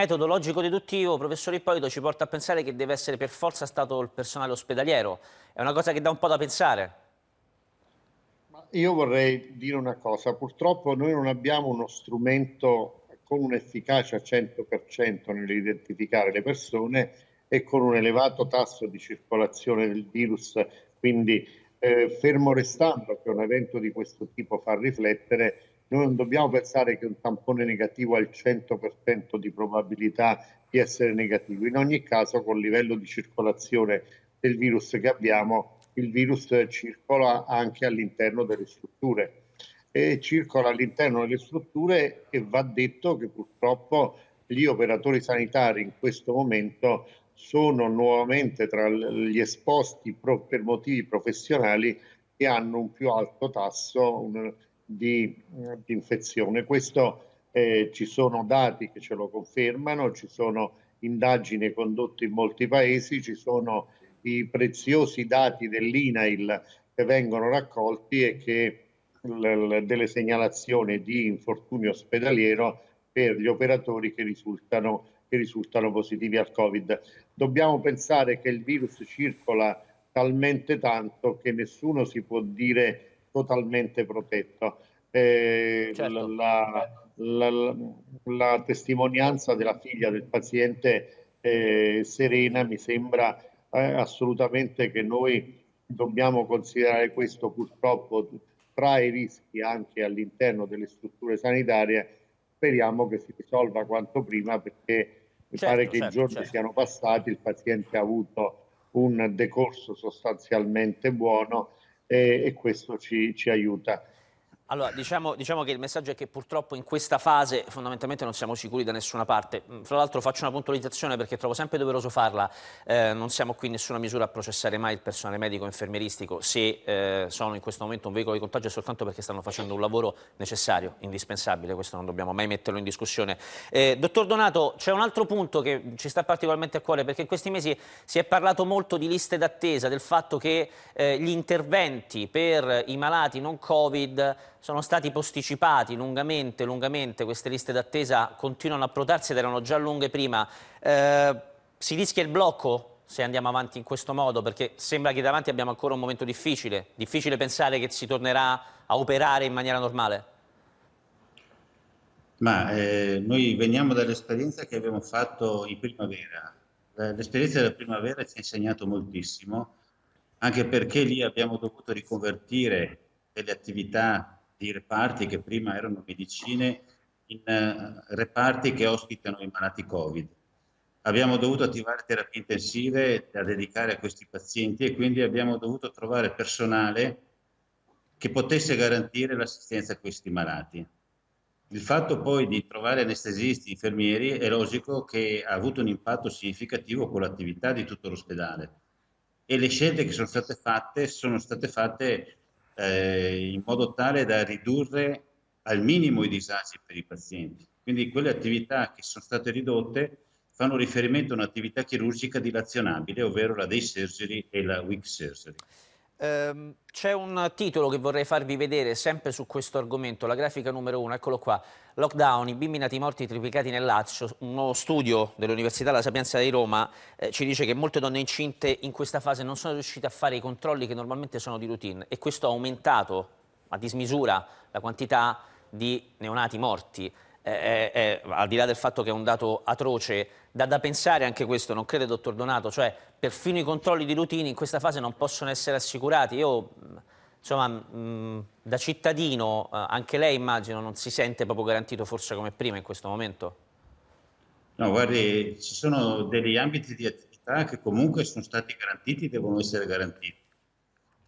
Metodologico deduttivo, professor Ippolito, ci porta a pensare che deve essere per forza stato il personale ospedaliero. È una cosa che dà un po' da pensare. Io vorrei dire una cosa, purtroppo noi non abbiamo uno strumento con un'efficacia 100% nell'identificare le persone e con un elevato tasso di circolazione del virus, quindi fermo restando che un evento di questo tipo fa riflettere, noi non dobbiamo pensare che un tampone negativo ha il 100% di probabilità di essere negativo. In ogni caso, col livello di circolazione del virus che abbiamo, il virus circola anche all'interno delle strutture e circola all'interno delle strutture e va detto che purtroppo gli operatori sanitari in questo momento sono nuovamente tra gli esposti per motivi professionali che hanno un più alto tasso di infezione. Questo ci sono dati che ce lo confermano, ci sono indagini condotte in molti paesi, ci sono i preziosi dati dell'INAIL che vengono raccolti e che delle segnalazioni di infortunio ospedaliero per gli operatori che risultano positivi al Covid. Dobbiamo pensare che il virus circola talmente tanto che nessuno si può dire totalmente protetto. Certo. La testimonianza della figlia del paziente Serena mi sembra assolutamente che noi dobbiamo considerare questo purtroppo tra i rischi anche all'interno delle strutture sanitarie. Speriamo che si risolva quanto prima perché mi pare Certo, che i certo, giorni certo. siano passati, il paziente ha avuto un decorso sostanzialmente buono e questo ci aiuta. Allora, diciamo che il messaggio è che purtroppo in questa fase fondamentalmente non siamo sicuri da nessuna parte. Fra l'altro faccio una puntualizzazione perché trovo sempre doveroso farla. Non siamo qui in nessuna misura a processare mai il personale medico e infermieristico se sono in questo momento un veicolo di contagio è soltanto perché stanno facendo un lavoro necessario, indispensabile, questo non dobbiamo mai metterlo in discussione. Dottor Donato, c'è un altro punto che ci sta particolarmente a cuore perché in questi mesi si è parlato molto di liste d'attesa, del fatto che gli interventi per i malati non Covid sono stati posticipati lungamente, queste liste d'attesa continuano a protrarsi ed erano già lunghe prima. Si rischia il blocco se andiamo avanti in questo modo? Perché sembra che davanti abbiamo ancora un momento difficile. Difficile pensare che si tornerà a operare in maniera normale. Noi veniamo dall'esperienza che abbiamo fatto in primavera. L'esperienza della primavera ci ha insegnato moltissimo, anche perché lì abbiamo dovuto riconvertire delle attività di reparti che prima erano medicine in reparti che ospitano i malati Covid. Abbiamo dovuto attivare terapie intensive da dedicare a questi pazienti e quindi abbiamo dovuto trovare personale che potesse garantire l'assistenza a questi malati. Il fatto poi di trovare anestesisti, infermieri, è logico che ha avuto un impatto significativo con l'attività di tutto l'ospedale e le scelte che sono state fatte in modo tale da ridurre al minimo i disagi per i pazienti. Quindi quelle attività che sono state ridotte fanno riferimento a un'attività chirurgica dilazionabile, ovvero la day surgery e la week surgery. C'è un titolo che vorrei farvi vedere sempre su questo argomento, la grafica numero 1, eccolo qua. Lockdown, i bimbi nati morti triplicati nel Lazio. Un nuovo studio dell'Università La Sapienza di Roma ci dice che molte donne incinte in questa fase non sono riuscite a fare i controlli che normalmente sono di routine e questo ha aumentato a dismisura la quantità di neonati morti. Al di là del fatto che è un dato atroce, dà da pensare anche questo, non crede dottor Donato? Cioè, perfino i controlli di routine in questa fase non possono essere assicurati. Io, insomma, da cittadino, anche lei immagino non si sente proprio garantito forse come prima in questo momento? No, guardi, ci sono degli ambiti di attività che comunque sono stati garantiti, devono essere garantiti.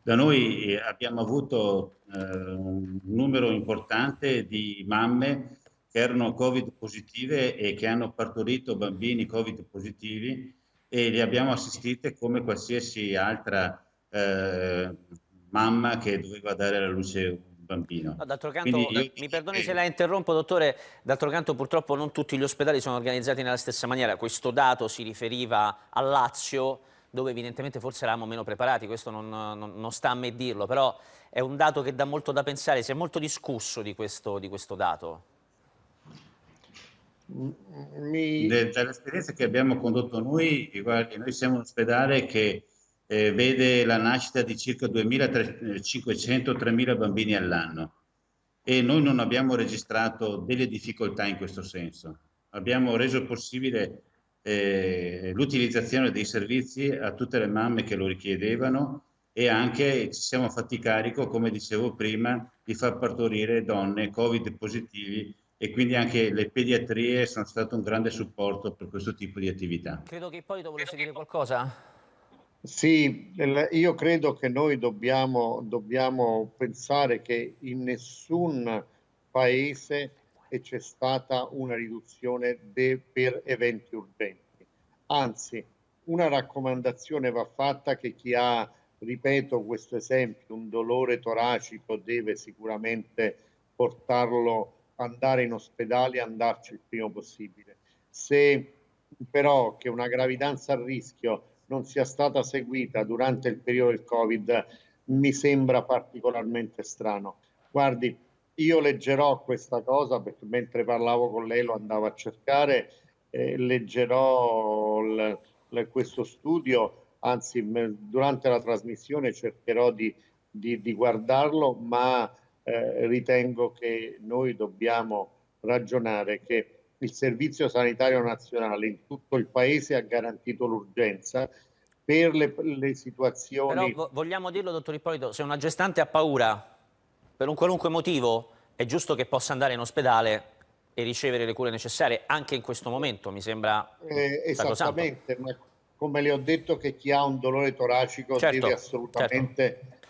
Da noi abbiamo avuto un numero importante di mamme che erano Covid positive e che hanno partorito bambini Covid positivi e li abbiamo assistite come qualsiasi altra mamma che doveva dare alla luce un bambino. No, d'altro Quindi canto, io mi dico perdoni se che la interrompo, dottore, d'altro canto purtroppo non tutti gli ospedali sono organizzati nella stessa maniera. Questo dato si riferiva al Lazio, dove evidentemente forse eravamo meno preparati, questo non sta a me dirlo, però è un dato che dà molto da pensare, si è molto discusso di questo dato. Mi... Dall'esperienza che abbiamo condotto noi, guardi, noi siamo un ospedale che vede la nascita di circa 2.500-3.000 bambini all'anno e noi non abbiamo registrato delle difficoltà in questo senso. Abbiamo reso possibile l'utilizzazione dei servizi a tutte le mamme che lo richiedevano e anche ci siamo fatti carico, come dicevo prima, di far partorire donne Covid positivi e quindi anche le pediatrie sono state un grande supporto per questo tipo di attività. Credo che Ippolito volesse dire qualcosa. Sì, io credo che noi dobbiamo pensare che in nessun paese c'è stata una riduzione per eventi urgenti. Anzi, una raccomandazione va fatta che chi ha, ripeto questo esempio, un dolore toracico deve sicuramente portarlo, andare in ospedale e andarci il prima possibile. Se però che una gravidanza a rischio non sia stata seguita durante il periodo del Covid mi sembra particolarmente strano. Guardi, io leggerò questa cosa perché mentre parlavo con lei lo andavo a cercare, leggerò questo studio, anzi durante la trasmissione cercherò di guardarlo, ma ritengo che noi dobbiamo ragionare che il Servizio Sanitario Nazionale in tutto il paese ha garantito l'urgenza per le situazioni. Però vogliamo dirlo, dottor Ippolito, se una gestante ha paura per un qualunque motivo, è giusto che possa andare in ospedale e ricevere le cure necessarie anche in questo momento, mi sembra sacrosanto. Esattamente, ma come le ho detto che chi ha un dolore toracico Certo,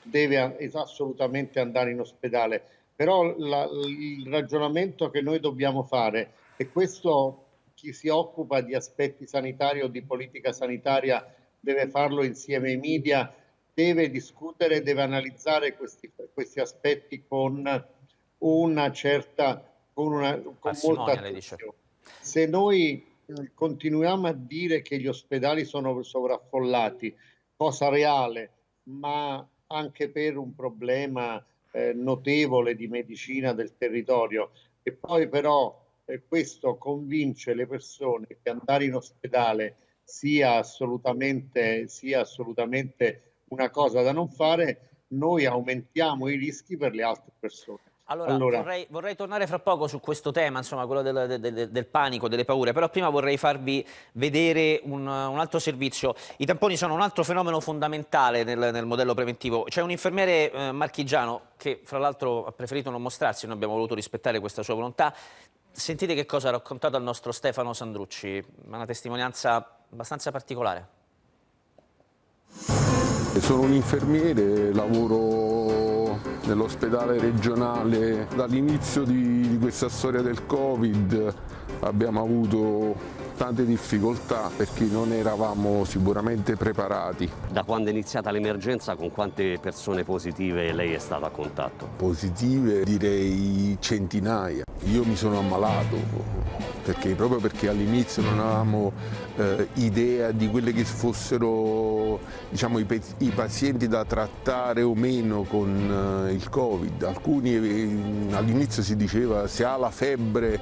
deve assolutamente andare in ospedale. Però il ragionamento che noi dobbiamo fare, e questo chi si occupa di aspetti sanitari o di politica sanitaria deve farlo insieme ai media, deve discutere, deve analizzare questi aspetti con una certa, con molta lei dice. attenzione. Se noi continuiamo a dire che gli ospedali sono sovraffollati, cosa reale, ma anche per un problema notevole di medicina del territorio, e poi però questo convince le persone che andare in ospedale sia assolutamente una cosa da non fare, noi aumentiamo i rischi per le altre persone. Allora, vorrei tornare fra poco su questo tema, insomma, quello del panico, delle paure, però prima vorrei farvi vedere un altro servizio. I tamponi sono un altro fenomeno fondamentale nel modello preventivo. C'è un infermiere marchigiano che, fra l'altro, ha preferito non mostrarsi, noi abbiamo voluto rispettare questa sua volontà. Sentite che cosa ha raccontato al nostro Stefano Sandrucci, una testimonianza abbastanza particolare. Sono un infermiere, lavoro nell'ospedale regionale. Dall'inizio di questa storia del Covid abbiamo avuto tante difficoltà perché non eravamo sicuramente preparati. Da quando è iniziata l'emergenza, con quante persone positive lei è stato a contatto? Positive direi centinaia. Io mi sono ammalato proprio perché all'inizio non avevamo idea di quelle che fossero, diciamo, i pazienti da trattare o meno con il Covid. Alcuni all'inizio si diceva se ha la febbre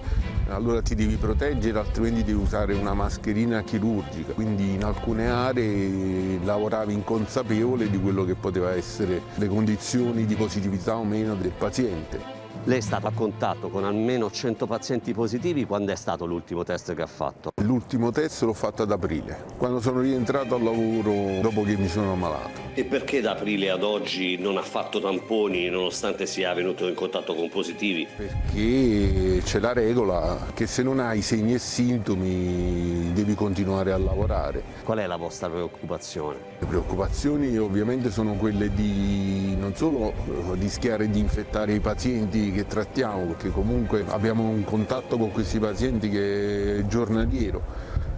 allora ti devi proteggere, altrimenti devi usare una mascherina chirurgica. Quindi in alcune aree lavoravi inconsapevole di quello che poteva essere le condizioni di positività o meno del paziente. Lei è stato a contatto con almeno 100 pazienti positivi. Quando è stato l'ultimo test che ha fatto? L'ultimo test l'ho fatto ad aprile, quando sono rientrato al lavoro dopo che mi sono ammalato. E perché da aprile ad oggi non ha fatto tamponi nonostante sia venuto in contatto con positivi? Perché c'è la regola che se non hai segni e sintomi devi continuare a lavorare. Qual è la vostra preoccupazione? Le preoccupazioni ovviamente sono quelle di non solo rischiare di infettare i pazienti che trattiamo, perché comunque abbiamo un contatto con questi pazienti che è giornaliero,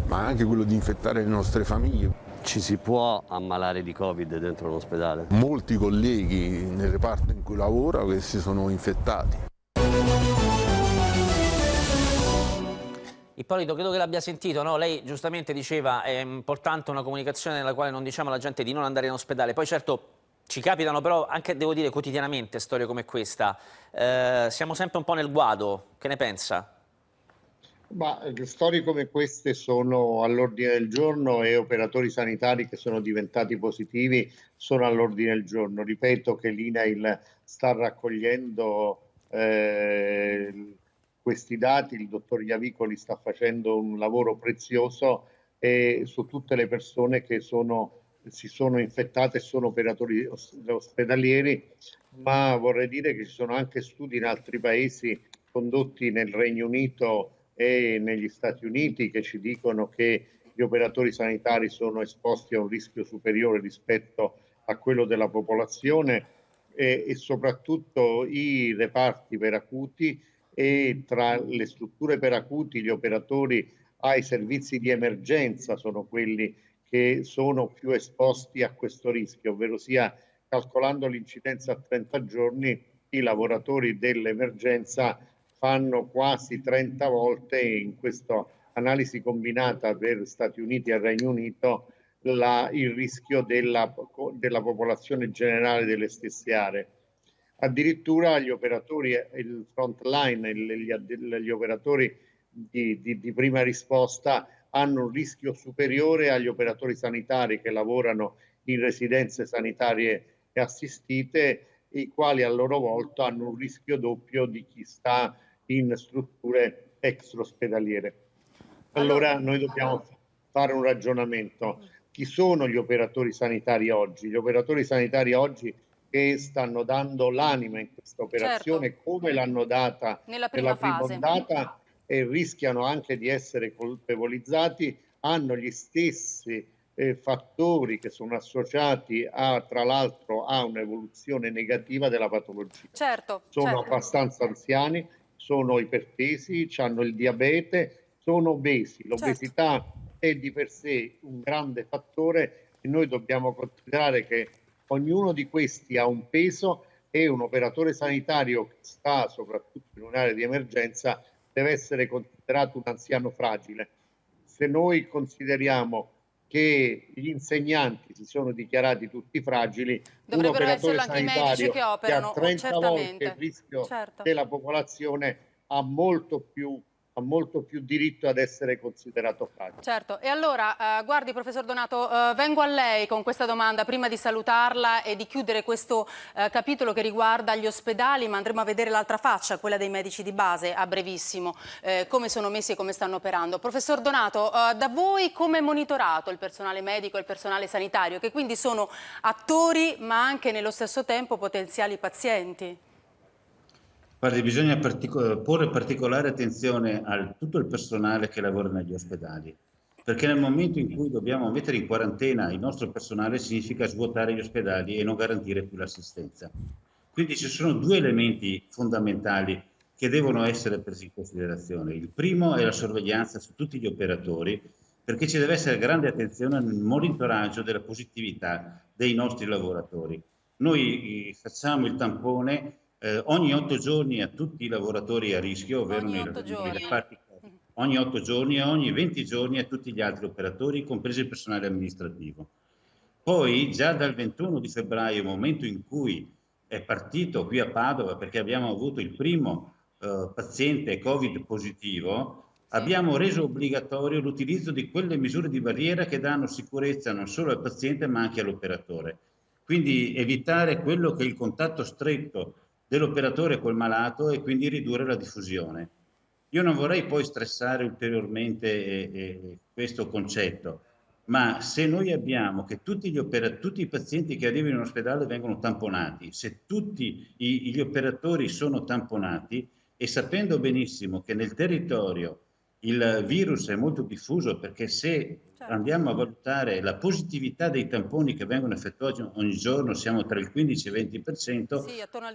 ma anche quello di infettare le nostre famiglie. Ci si può ammalare di Covid dentro un ospedale? Molti colleghi nel reparto in cui lavoro che si sono infettati. Ippolito, credo che l'abbia sentito, no? Lei giustamente diceva è importante una comunicazione nella quale non diciamo alla gente di non andare in ospedale. Poi certo ci capitano però anche, devo dire, quotidianamente storie come questa. Siamo sempre un po' nel guado, che ne pensa? Ma storie come queste sono all'ordine del giorno e operatori sanitari che sono diventati positivi sono all'ordine del giorno. Ripeto che l'INAIL sta raccogliendo questi dati, il dottor Iavicoli sta facendo un lavoro prezioso su tutte le persone che si sono infettate e sono operatori ospedalieri, ma vorrei dire che ci sono anche studi in altri paesi condotti nel Regno Unito e negli Stati Uniti che ci dicono che gli operatori sanitari sono esposti a un rischio superiore rispetto a quello della popolazione e soprattutto i reparti per acuti, e tra le strutture per acuti gli operatori ai servizi di emergenza sono quelli che sono più esposti a questo rischio, ovvero sia, calcolando l'incidenza a 30 giorni, i lavoratori dell'emergenza fanno quasi 30 volte in questa analisi combinata per Stati Uniti e Regno Unito il rischio della popolazione generale delle stesse aree. Addirittura gli operatori, il front line, gli operatori di prima risposta hanno un rischio superiore agli operatori sanitari che lavorano in residenze sanitarie e assistite, i quali a loro volta hanno un rischio doppio di chi sta in strutture extraospedaliere. Allora noi dobbiamo fare un ragionamento. Chi sono gli operatori sanitari oggi? Gli operatori sanitari oggi che stanno dando l'anima in questa operazione, certo, come l'hanno data nella prima fase. ondata, e rischiano anche di essere colpevolizzati, hanno gli stessi fattori che sono associati tra l'altro a un'evoluzione negativa della patologia. Certo, sono certo. abbastanza anziani, sono ipertesi, hanno il diabete, sono obesi. L'obesità certo. è di per sé un grande fattore e noi dobbiamo considerare che ognuno di questi ha un peso e un operatore sanitario che sta soprattutto in un'area di emergenza deve essere considerato un anziano fragile. Se noi consideriamo che gli insegnanti si sono dichiarati tutti fragili, un operatore sanitario che ha 30 volte il rischio della popolazione ha molto più diritto ad essere considerato fragile. Certo, e allora, guardi professor Donato, vengo a lei con questa domanda prima di salutarla e di chiudere questo capitolo che riguarda gli ospedali, ma andremo a vedere l'altra faccia, quella dei medici di base, a brevissimo, come sono messi e come stanno operando. Professor Donato, da voi come è monitorato il personale medico e il personale sanitario, che quindi sono attori ma anche nello stesso tempo potenziali pazienti? Guardi, bisogna porre particolare attenzione a tutto il personale che lavora negli ospedali, perché nel momento in cui dobbiamo mettere in quarantena il nostro personale significa svuotare gli ospedali e non garantire più l'assistenza. Quindi ci sono due elementi fondamentali che devono essere presi in considerazione. Il primo è la sorveglianza su tutti gli operatori, perché ci deve essere grande attenzione nel monitoraggio della positività dei nostri lavoratori. Noi facciamo il tampone ogni 8 giorni a tutti i lavoratori a rischio, ovvero nei reparti, ogni 8 giorni e ogni 20 giorni a tutti gli altri operatori, compreso il personale amministrativo. Poi già dal 21 di febbraio, momento in cui è partito qui a Padova, perché abbiamo avuto il primo paziente Covid positivo, abbiamo reso obbligatorio l'utilizzo di quelle misure di barriera che danno sicurezza non solo al paziente ma anche all'operatore. Quindi evitare quello che è il contatto stretto dell'operatore col malato e quindi ridurre la diffusione. Io non vorrei poi stressare ulteriormente questo concetto, ma se noi abbiamo che tutti i pazienti che arrivano in ospedale vengono tamponati, se tutti gli operatori sono tamponati e sapendo benissimo che nel territorio il virus è molto diffuso, perché se andiamo a valutare la positività dei tamponi che vengono effettuati ogni giorno, siamo tra il 15 e il 20%,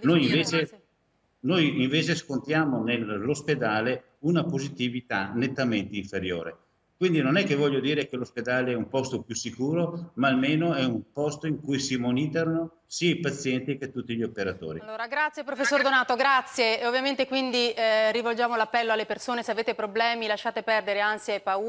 noi invece scontiamo nell'ospedale una positività nettamente inferiore. Quindi non è che voglio dire che l'ospedale è un posto più sicuro, ma almeno è un posto in cui si monitorano sia i pazienti che tutti gli operatori. Allora, grazie professor Donato, grazie. E ovviamente quindi rivolgiamo l'appello alle persone: se avete problemi lasciate perdere ansia e paura.